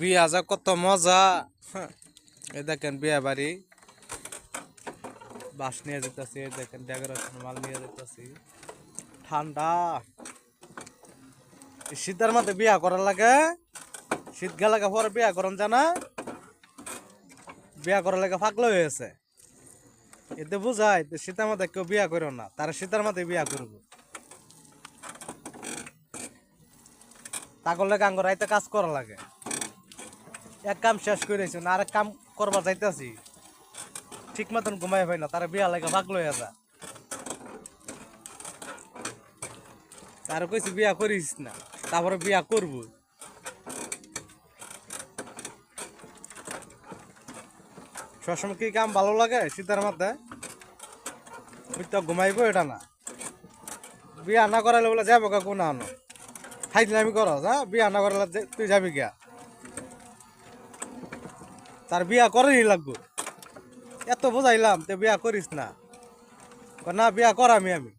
বিয়া যা কত মজা। এই দেখেন বিয়া বাড়ি বাস নিয়ে যেতেছি, দেখেন ডেকোরেশন মাল নিয়ে যেতেছি। ঠান্ডা শীতের মধ্যে বিয়া করার লাগে, শীত গেলাকে পরে বিয়া করেন জানা, বিয়া করার লাগে ফাগলো হয়েছে। এতে বুঝায় শীতের মধ্যে কেউ বিয়া করো না, তারা শীতের মধ্যে বিয়া করবো। তা করলে গাঙ্গ রাইতে কাজ করা লাগে। এক কাম শেষ করেছি না, আরেক কাম করবার যাইতেছি, ঠিক মতন ঘুমাই হয় না, তারা বিয়া লাগে ফাগলো হয়ে যা। তারা কইছি বিয়া করিস না, তারপরে বিয়া করবো। সবসময় কি কাম ভালো লাগে শীতের মধ্যে? তো ঘুমাইবো এটা না, বিয়া না করাইলে বলে যাবো কা কোন আনো খাইলে আমি করো যা, বিয়া না করালে তুই যাবি গিয়া, তার বিয়া করেই লাগবো। এত বোঝাইলাম তে বিয়া করিস না, না বিয়া করামি আমি।